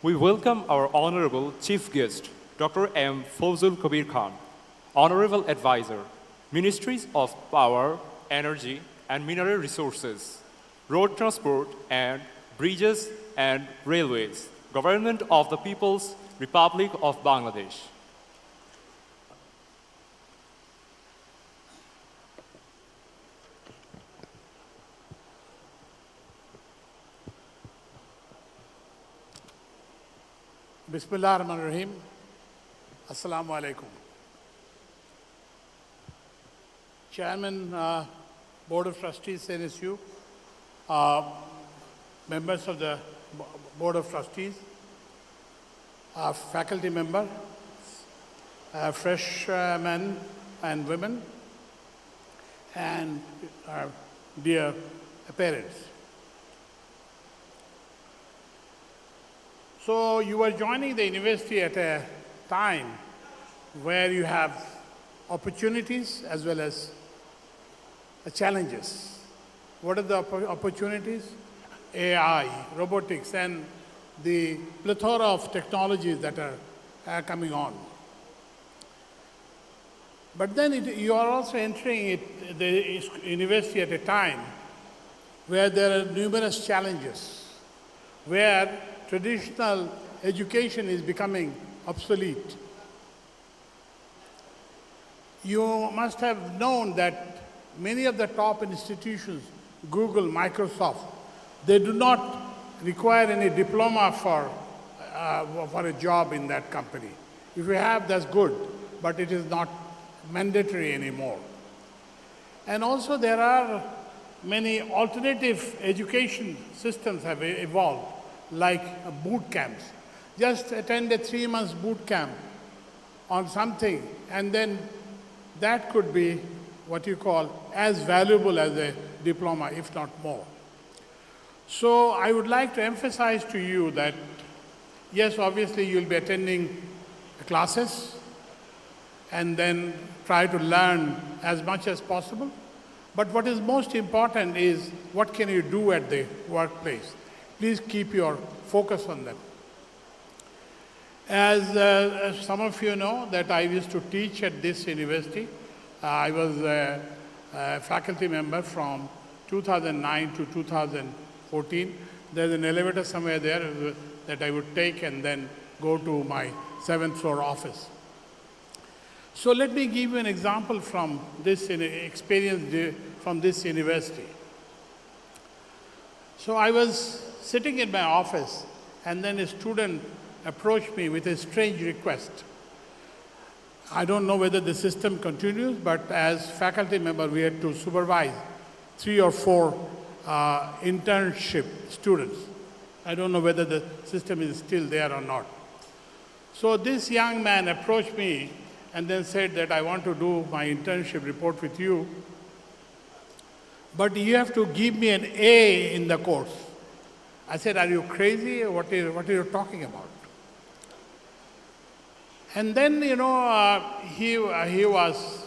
We welcome our Honorable Chief Guest, Dr. M. Fawzul Kabir Khan, Honorable Advisor, Ministries of Power, Energy and Mineral Resources, Road Transport and Bridges and Railways, Government of the People's Republic of Bangladesh. Bismillah ar-Rahman ar-Rahim. Assalamu alaikum. Chairman, Board of Trustees, NSU, members of the Board of Trustees, faculty member, freshmen and women, and dear parents. So you are joining the university at a time where you have opportunities as well as challenges. What are the opportunities? AI, robotics, and the plethora of technologies that are coming on. But then you are also entering the university at a time where there are numerous challenges, where traditional education is becoming obsolete. You must have known that many of the top institutions, Google, Microsoft, they do not require any diploma for a job in that company. If you have, that's good, but it is not mandatory anymore. And also there are many alternative education systems have evolved, like boot camps. Just attend a 3 months boot camp on something, and then that could be what you call as valuable as a diploma, if not more. So I would like to emphasize to you that, yes, obviously you'll be attending classes and then try to learn as much as possible. But what is most important is what can you do at the workplace. Please keep your focus on them. As some of you know, that I used to teach at this university. I was a faculty member from 2009 to 2014. There's an elevator somewhere there that I would take and then go to my 7th floor office. So let me give you an example from this experience from this university. So I was sitting in my office, and then a student approached me with a strange request. I don't know whether the system continues, but as faculty member, we had to supervise 3 or 4 internship students. I don't know whether the system is still there or not. So this young man approached me and then said that I want to do my internship report with you, but you have to give me an A in the course. I said, are you crazy? What are you talking about? And then, you know, he was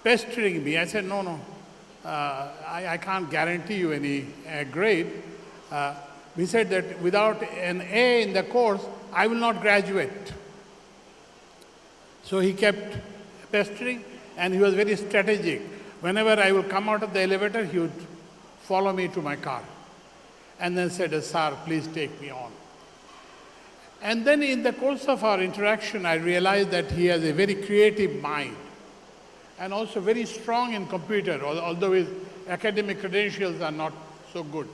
pestering me. I said, no, I can't guarantee you any grade. He said that without an A in the course, I will not graduate. So he kept pestering, and he was very strategic. Whenever I would come out of the elevator, he would follow me to my car and then said, sir, please take me on. And then in the course of our interaction, I realized that he has a very creative mind and also very strong in computer, although his academic credentials are not so good.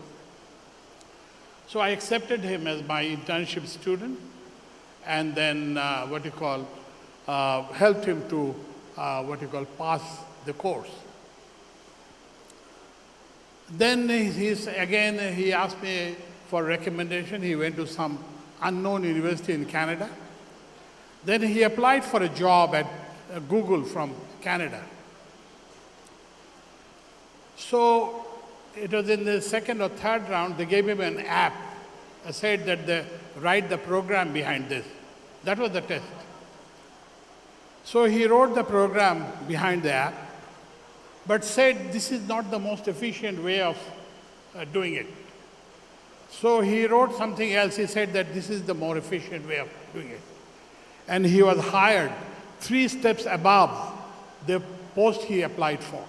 So I accepted him as my internship student, and then helped him to pass the course. Then he asked me for recommendation. He went to some unknown university in Canada. Then he applied for a job at Google from Canada. So it was in the 2nd or 3rd round, they gave him an app. I said that they write the program behind this. That was the test. So he wrote the program behind the app, but said this is not the most efficient way of doing it. So he wrote something else. He said that this is the more efficient way of doing it. And he was hired 3 steps above the post he applied for.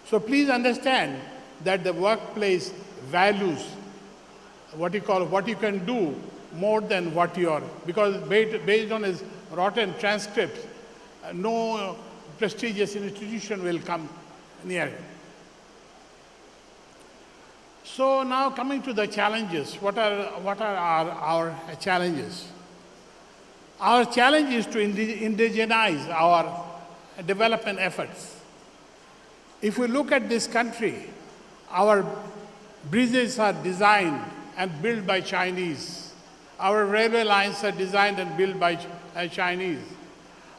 So please understand that the workplace values what you can do more than what you are, because based on his rotten transcripts, no prestigious institution will come near him. So now coming to the challenges, what are our challenges? Our challenge is to indigenize our development efforts. If we look at this country, our bridges are designed and built by Chinese. Our railway lines are designed and built by Chinese.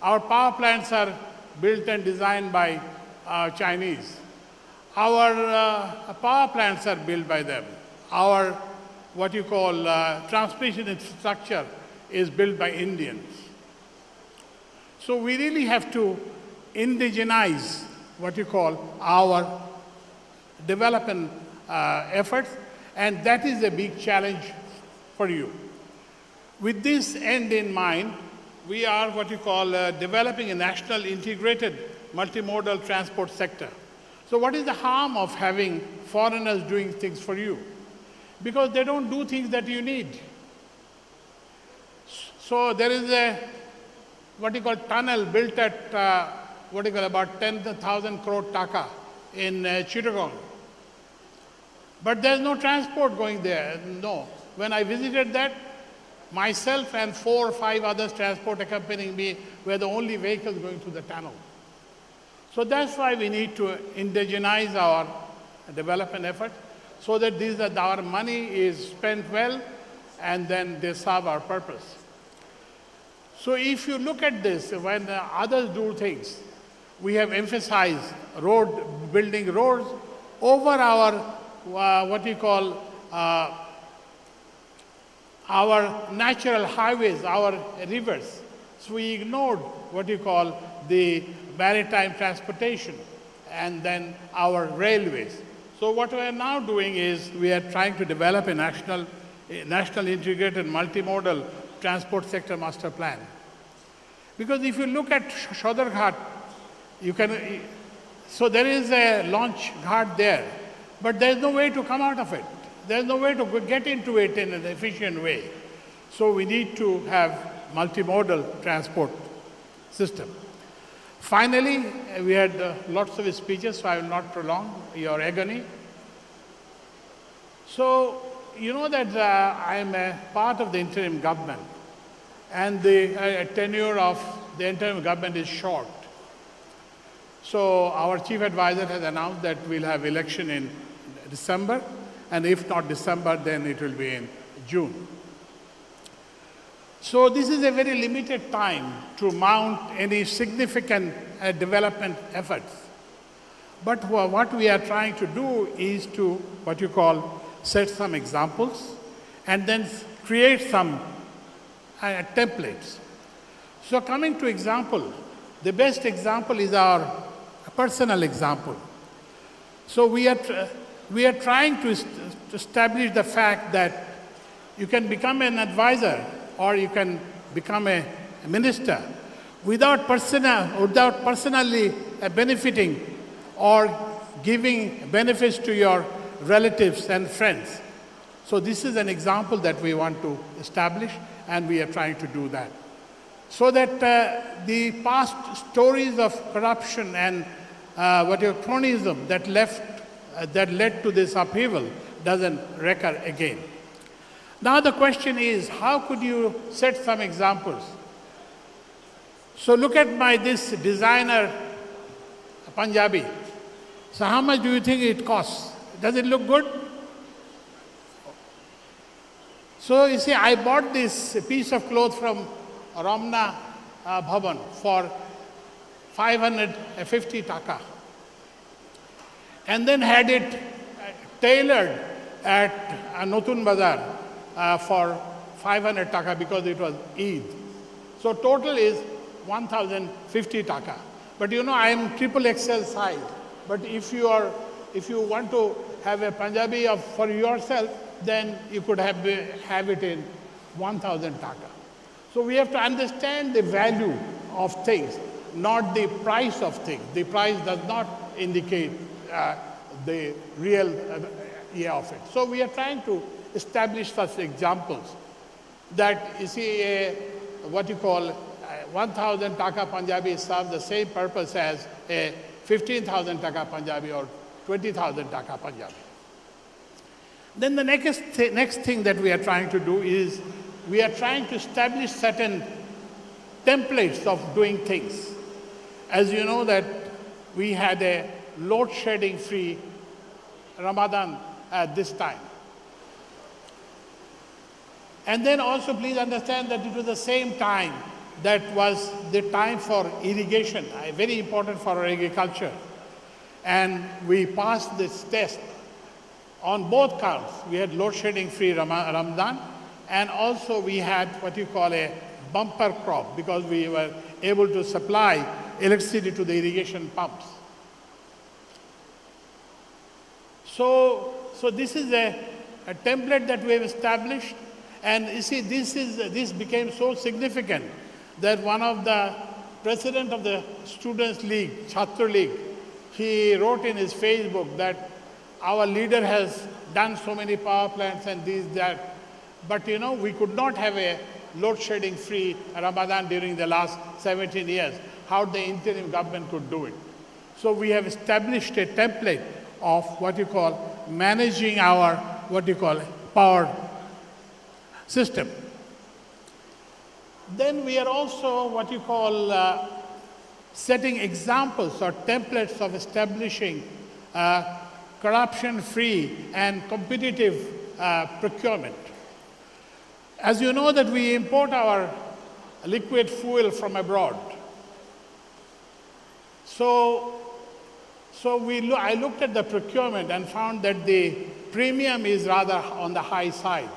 Our power plants are built and designed by Chinese. Our power plants are built by them. Our transmission infrastructure is built by Indians. So we really have to indigenize our development efforts, and that is a big challenge for you. With this end in mind, we are developing a national integrated multimodal transport sector. So what is the harm of having foreigners doing things for you? Because they don't do things that you need. So there is a tunnel built at about 10,000 crore taka in Chittagong. But there's no transport going there, no. When I visited that, myself and 4 or 5 others transport accompanying me were the only vehicles going through the tunnel. So that's why we need to indigenize our development effort, so that our money is spent well and then they serve our purpose. So if you look at this, when others do things, we have emphasized building roads over our our natural highways, our rivers. So we ignored the maritime transportation and then our railways. So what we are now doing is we are trying to develop a national integrated multimodal transport sector master plan. Because if you look at Shodarghat, so there is a launch ghat there, but there's no way to come out of it. There's no way to get into it in an efficient way. So we need to have multimodal transport system. Finally, we had lots of speeches, so I will not prolong your agony. So you know that I am a part of the interim government, and the tenure of the interim government is short. So our chief advisor has announced that we'll have election in December, and if not December, then it will be in June. So this is a very limited time to mount any significant development efforts. But what we are trying to do is to set some examples and then create some templates. So coming to example, the best example is our personal example. So we are trying to establish the fact that you can become an advisor or you can become a minister without personally benefiting or giving benefits to your relatives and friends. So this is an example that we want to establish, and we are trying to do that. So that the past stories of corruption and cronyism that led to this upheaval doesn't recur again. Now the question is, how could you set some examples? So look at this designer Punjabi. So how much do you think it costs? Does it look good? So you see, I bought this piece of cloth from Ramna Bhavan for 550 taka, and then had it tailored at Notun Bazar for 500 taka because it was Eid. So total is 1050 taka. But you know, I am XXL size. But if you want to have a Punjabi for yourself, then you could have it in 1,000 taka. So we have to understand the value of things, not the price of things. The price does not indicate the real of it. So we are trying to establish such examples that you see what you call 1,000 taka Punjabi serves the same purpose as a 15,000 taka Punjabi or 20,000 taka Punjabi. Then the next thing that we are trying to do is we are trying to establish certain templates of doing things. As you know that we had a load shedding free Ramadan at this time. And then also please understand that it was the same time that was the time for irrigation, very important for our agriculture. And we passed this test on both counts. We had load shedding free Ramadan, and also we had what you call a bumper crop because we were able to supply electricity to the irrigation pumps. So this is a template that we have established, and you see this became so significant that one of the president of the Students' League, Chhatra League, he wrote in his Facebook that our leader has done so many power plants and this, that, but you know, we could not have a load shedding free Ramadan during the last 17 years. How the interim government could do it. So we have established a template of what you call managing our what you call power system. Then we are also what you call setting examples or templates of establishing corruption-free and competitive procurement. As you know that we import our liquid fuel from abroad. So I looked at the procurement and found that the premium is rather on the high side.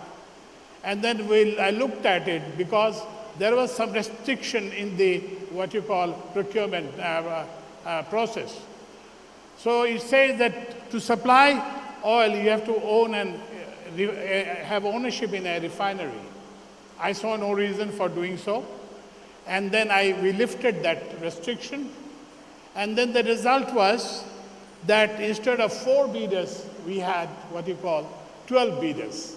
And then I looked at it because there was some restriction in the what you call procurement process. So it says that to supply oil, you have to own and have ownership in a refinery. I saw no reason for doing so. And then we lifted that restriction. And then the result was that instead of 4 bidders, we had what you call 12 bidders.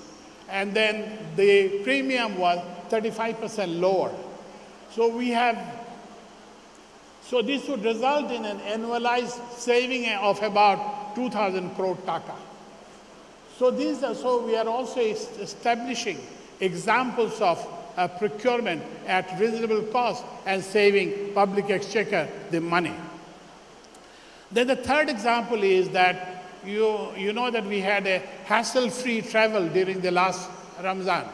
And then the premium was 35% lower. So this would result in an annualized saving of about 2,000 crore taka. So we are also establishing examples of procurement at reasonable cost and saving public exchequer the money. Then the third example is that you know that we had a hassle-free travel during the last Ramzan.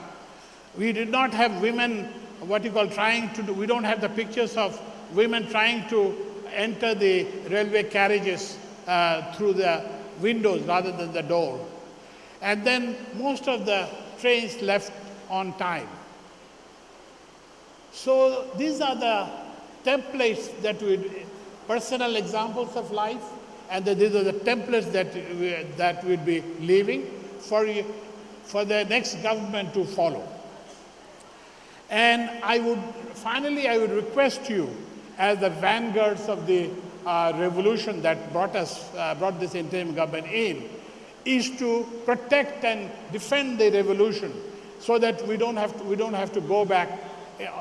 We did not have women, what you call trying to do, we don't have the pictures of women trying to enter the railway carriages through the windows rather than the door. And then most of the trains left on time. So these are the templates that personal examples of life, and these are the templates that we'll be leaving for the next government to follow. And finally I would request you, as the vanguards of the revolution that brought this interim government in, is to protect and defend the revolution so that we don't have to go back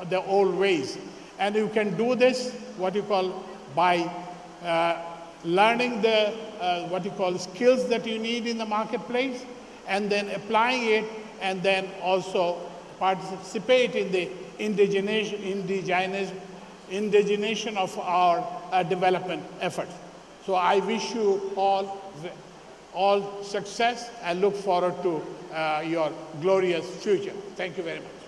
the old ways. And you can do this, what you call, by learning the what you call skills that you need in the marketplace, and then applying it, and then also participate in the indigenization of our development efforts. So I wish you all success and look forward to your glorious future. Thank you very much.